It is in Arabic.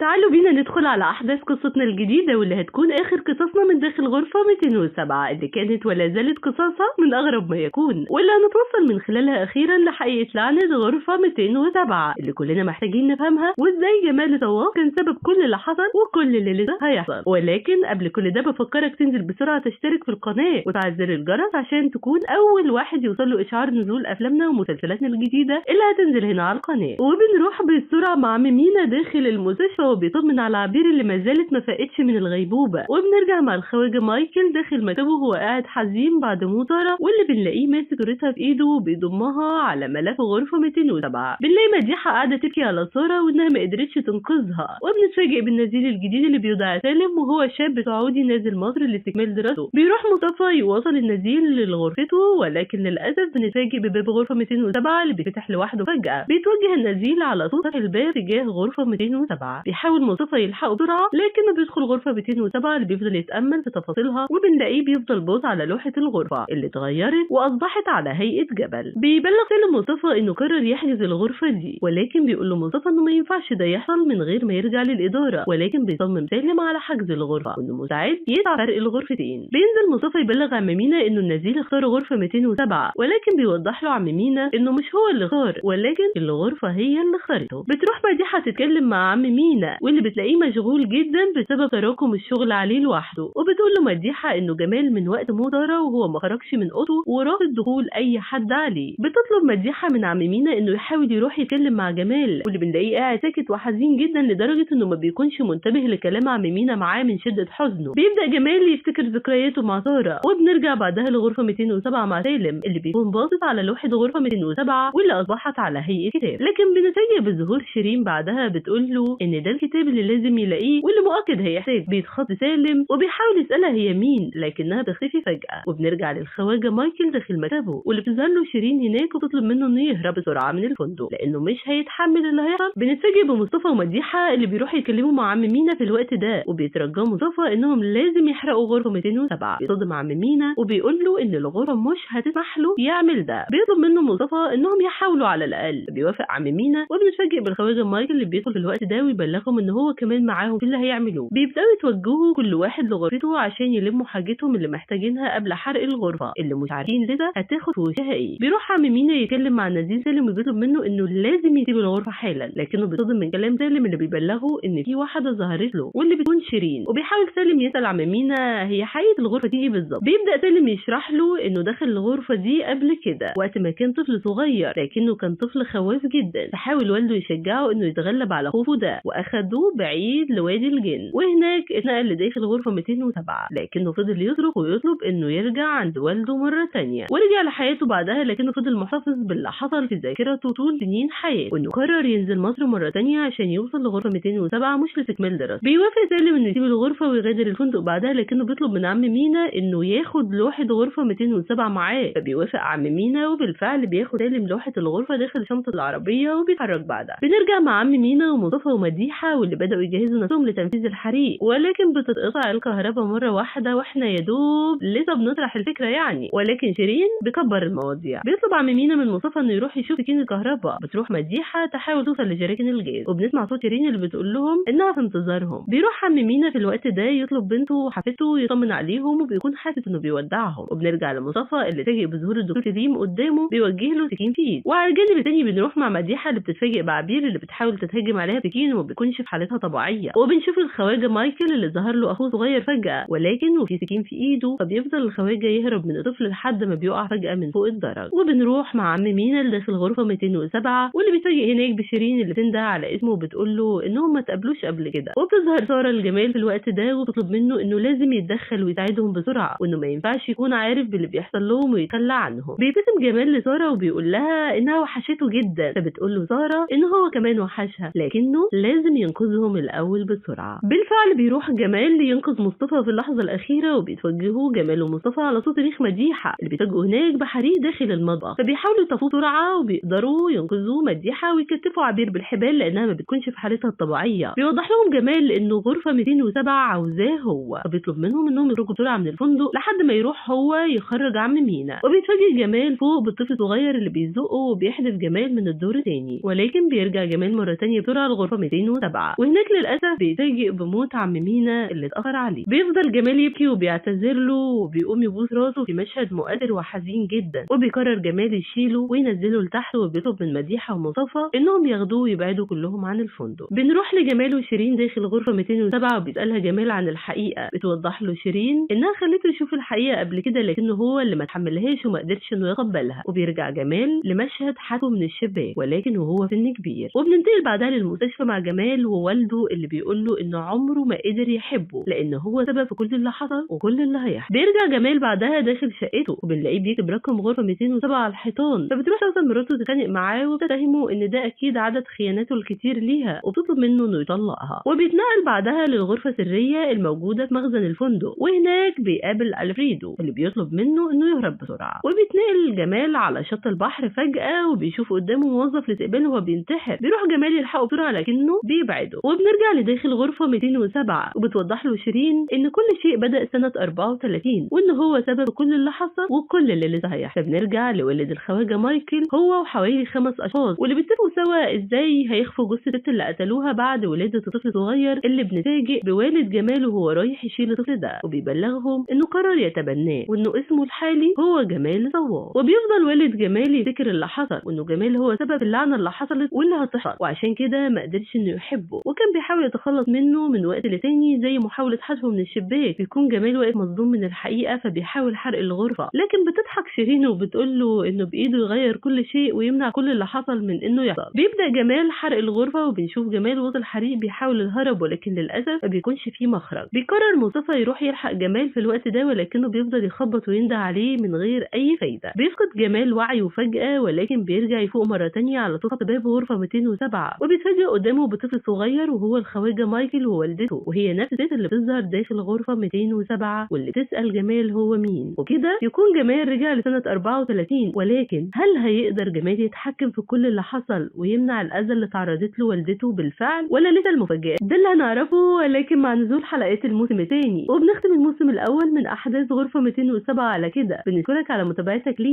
تعالوا بينا ندخل على أحداث قصتنا الجديدة واللي هتكون آخر قصصنا من داخل غرفة 207 اللي كانت ولا زالت قصصها من أغرب ما يكون، واللي هنتوصل من خلالها أخيرا لحقيقة لعنة غرفة 207 اللي كلنا محتاجين نفهمها، وإزاي جمال طواف كان سبب كل اللي حصل وكل اللي لسه هيحصل. ولكن قبل كل ده بفكرك تنزل بسرعة تشترك في القناة وتفعل زر الجرس عشان تكون أول واحد يوصل له إشعار نزول أفلامنا ومسلسلاتنا الجديدة اللي هتنزل هنا على القناة. وبنروح بسرعة مع عم مينا داخل المستشفى وبيطمن على عبير اللي ما زالت ما فاقتش من الغيبوبة، وبنرجع مع الخواجة مايكل داخل مكتبه وهو قاعد حزين بعد موت سارة، واللي بنلاقيه ماسك ريتها في ايده وبيضمها على ملف غرفة 207. بنلاقي مديحة قاعدة تبكي على سارة وانها ما قدرتش تنقذها، وبنتفاجئ بالنزيل الجديد اللي بيدعى سالم وهو شاب سعودي نازل مصر لاستكمال دراسته. بيروح مصطفى يوصل النزيل لغرفته، ولكن للأسف بنتفاجئ بباب غرفة 207 اللي بيفتح لوحده فجأة. بيتوجه النزيل على صوت الباب تجاه غرفة 207. بيحاول مصطفى يلحقه بسرعة لكنه بيدخل غرفة 207 اللي بيفضل يتأمل في تفاصيلها، وبنلاقيه بيفضل باص على لوحة الغرفة اللي اتغيرت وأصبحت على هيئة جبل. بيبلغ سالم مصطفى إنه قرر يحجز الغرفة دي، ولكن بيقول له مصطفى إنه ما ينفعش ده يحصل من غير ما يرجع للإدارة، ولكن بيصمم سالم على حجز الغرفة وإنه مستعد يدفع فرق الغرفتين. بينزل مصطفى يبلغ عم مينا إنه النزيل اختار غرفة 207، ولكن بيوضح له عم مينا إنه مش هو اللي اختار، ولكن الغرفة هي اللي اختارته. بتروح مديحة تتكلم مع عم مينا واللي بتلاقيه مشغول جدا بسبب تراكم الشغل عليه لوحده، وبتقول له مديحة إنه جمال من وقت موت سارة وهو ما خرجش من أوضته ورافض دخول أي حد عليه. بتطلب مديحة من عم مينا إنه يحاول يروح يتكلم مع جمال، واللي بنلاقيه قاعد ساكت وحزين جدا لدرجة إنه ما بيكونش منتبه لكلام عم مينا معاه من شدة حزنه. بيبدأ جمال يفتكر ذكرياته مع سارة، وبنرجع بعدها لغرفة 207 مع سالم اللي بيكون باصص على لوحة غرفة 207 واللي أصبحت على هيئة كتاب. لكن بنتفاجئ بظهور شيرين بعدها بتقول له إن ده الكتاب اللي لازم يلاقيه واللي مؤكد هيحتاج. بيتخض سالم وبيحاول يسألها هي مين، لكنها بتختفي فجأة. وبنرجع للخواجة مايكل داخل مكتبه واللي بتظهر له شيرين هناك وبتطلب منه إنه يهرب بسرعة من الفندق لأنه مش هيتحمل اللي هيحصل. بنتفاجئ بمصطفى ومديحة اللي بيروحوا يكلموا مع عم مينا في الوقت ده، وبيترجوا مصطفى إنهم لازم يحرقوا غرفة 207. بيصدم عم مينا وبيقول له إن الغرفة مش هتسمح له يعمل ده. بيطلب منه مصطفى إنهم يحاولوا على الأقل. بيوافق عم مينا، وبنتفاجئ بالخواجة مايكل اللي بيدخل في الوقت ده ويبلغهم إن هو كمان معاهم في اللي هيعملوه. بيبدأوا يتوجهوا كل واحد لغرفته عشان يلموا حاجتهم اللي محتاجينها قبل حرق الغرفة اللي مش عارفين لسه هتاخد في وشها ايه. بيروح عم مينا يتكلم مع النزيل سالم وبيطلب منه انه لازم يسيب الغرفة حالا، لكنه بيصدم من كلام سالم اللي بيبلغه ان في واحدة ظهرت له واللي بتكون شيرين. وبيحاول سالم يسأل عم مينا هي حقيقة الغرفة دي ايه بالظبط. بيبدأ سالم يشرح له انه دخل الغرفة دي قبل كده وقت ما كان طفل صغير، لكنه كان طفل خواف جدا. فحاول والده يشجعه انه يتغلب على خوفه ده واخدوه بعيد لوادي الجن، وهناك اتنقل لداخل غرفة 207، لكنه فضل يصرخ ويطلب انه يرجع عند والده مرة تانية. ورجع لحياته بعدها، لكنه فضل محتفظ باللي حصل في ذاكرته طول سنين حياته، وانه قرر ينزل مصر مرة تانية عشان يوصل لغرفة 207 مش لاستكمال دراسته. بيوافق سالم انه يسيب الغرفة ويغادر الفندق بعدها، لكنه بيطلب من عم مينا انه ياخد لوحة غرفة 207 معاه. فبيوافق عم مينا، وبالفعل بياخد سالم لوحة الغرفة داخل شنطة العربية وبيتحرك بعدها. بنرجع مع عم مينا ومصطفى ومديحة واللي بدأوا يجهزوا نفسهم لتنفيذ الحريق، ولكن بتتقطع الكهرباء مرة واحدة واحنا يا دوب لسه بنطرح الفكرة يعني. ولكن شيرين بكبر المواضيع. بيطلب عم مينا من مصطفى انه يروح يشوف سكين الكهرباء. بتروح مديحة تحاول توصل لجراكن الجاز، وبنسمع صوت شيرين اللي بتقول لهم انها في انتظارهم. بيروح عم مينا في الوقت ده يطلب بنته وحفيدته يطمن عليهم، وبيكون حاسس انه بيودعهم. وبنرجع لمصطفى اللي تفاجئ بظهور الدكتور سليم قدامه بيوجه له سكين في ايد. وعلى الجانب التاني بنروح مع مديحة اللي بتتفاجئ بعبير اللي بتحاول تتهجم عليها بسكين وما بتكونش في حالتها طبيعية. وبنشوف الخواجة مايكل اللي ظهر له اخوه صغير فجأة ولكن وفي سكين في ايده، فبيفضل الخواجة يهرب من الطفل لحد ما بيقع فجأة من فوق الدرج. وبنروح مع عم مينا اللي داخل غرفة 207 واللي بيتفاجئ هناك بشيرين اللي بتنده على اسمه وبتقول له انهم ما تقابلوش قبل كده. وبتظهر سارة الجمال في الوقت ده وبتطلب منه انه لازم يتدخل ويساعدهم بسرعة، وانه ما ينفعش يكون عارف باللي بيحصل لهم ويتخلى عنهم. بيبتسم جمال لسارة وبيقول لها انها وحشته جدا، فبتقول له سارة ان هو كمان وحشها لكنه لازم ينقذهم الاول بسرعة. بالفعل بيروح جمال لينقذ مصطفى في اللحظة الأخيرة، وبيتوجهوا جمال ومصطفى على صوت ريح مديحة اللي بيتوجهوا هناك بحريق داخل المطبخ. فبيحاولوا يطفوا بسرعة وبيقدروا ينقذوا مديحة ويكتفوا عبير بالحبال لأنها ما بتكونش في حالتها الطبيعية. بيوضح لهم جمال إنه غرفة 207 عاوزاه هو، فبيطلب منهم إنهم يخرجوا بسرعة من الفندق لحد ما يروح هو يخرج عم مينا. وبيتفاجئ جمال فوق بالطفل الصغير اللي بيزقه وبيحدف جمال من الدور تاني، ولكن بيرجع جمال مرة تانية بسرعة لغرفة 207 207. وهناك للأسف بيتفاجئ بموت عم مينا اللي اتأخر عليه. بيفضل جمال يبكي وبيعتذر له وبيقوم يبوس راسه في مشهد مؤثر وحزين جدا، وبيقرر جمال يشيله وينزله لتحت وبيطلب من مديحة ومصطفى انهم ياخدوه ويبعدوا كلهم عن الفندق. بنروح لجمال وشيرين داخل غرفة 207 وبيسألها جمال عن الحقيقة. بتوضح له شيرين انها خلته يشوف الحقيقة قبل كده لكنه هو اللي ما تحملهاش وما قدرش انه يقبلها. وبيرجع جمال لمشهد حكوا من الشباك ولكن وهو سن كبير. وبننتقل بعدها للمستشفى مع جمال ووالده اللي بيقول له انه عمره ما قدر يحبه لان هو سبب في كل اللي حصل وكل اللي هيحصل. بيرجع جمال بعدها داخل شقته وبنلاقيه بيكتب رقم غرفة 207 على الحيطان. فبتروح توصل مراته تتخانق معاه وبتتهمه ان ده اكيد عدد خياناته الكتير ليها وبتطلب منه انه يطلقها. وبيتنقل بعدها للغرفة السرية الموجودة في مخزن الفندق، وهناك بيقابل الفريدو اللي بيطلب منه انه يهرب بسرعة. وبيتنقل جمال على شط البحر فجأة وبيشوف قدامه موظف لاستقباله وهو بينتحر. بيروح جمال يلحقه بسرعة لكنه بيبعده. وبنرجع لداخل غرفة 207 وبتوضح له شيرين ان كل شيء بدأ سنة 34 وان هو سبب كل اللي حصل وكل اللي لسه هيحصل. فبنرجع لوالد الخواجة مايكل هو وحوالي 5 اشخاص واللي بيتفقوا سوا ازاي هيخفوا جثة الست اللي قتلوها بعد ولادة الطفل الصغير اللي بنتفاجئ بوالد جمال وهو رايح يشيل الطفل ده. وبيبلغهم انه قرر يتبناه وانه اسمه الحالي هو جمال صواب. وبيفضل والد جمال يفتكر اللي حصل وانه جمال هو سبب اللعنة اللي حصلت واللي هتحصل وعشان كده ما قدرش انه يحبه وكان بيحاول يتخلص منه من وقت لتاني زي محاولة حذفه من الشباك. بيكون جمال واقف مصدوم من الحقيقة فبيحاول حرق الغرفة لكن بتضحك شيرين وبتقول له انه بايده يغير كل شيء ويمنع كل اللي حصل من انه يحصل. بيبدأ جمال حرق الغرفة وبنشوف جمال وسط الحريق بيحاول الهرب ولكن للأسف ما بيكونش فيه مخرج. بيقرر مصطفى يروح يلحق جمال في الوقت ده ولكنه بيفضل يخبط وينده عليه من غير اي فايدة. بيفقد جمال وعيه فجأة ولكن بيرجع يفوق مرة تانية على صوت باب غرفة 207 وبيتفاجئ قدامه بطفل صغير وهو الخواجة مايكل ووالدته وهي نفس الست اللي بتظهر داخل غرفة 207 واللي تسأل جمال هو مين. وكده يكون جمال رجع لسنة 34 ولكن هل هيقدر جمال يتحكم في كل اللي حصل ويمنع الأذى اللي تعرضت له والدته بالفعل ولا لسه المفاجآت؟ ده اللي هنعرفه ولكن مع نزول حلقات الموسم الثاني. وبنختم الموسم الأول من أحداث غرفة 207 على كده. بنشكرك على متابعتك ليه.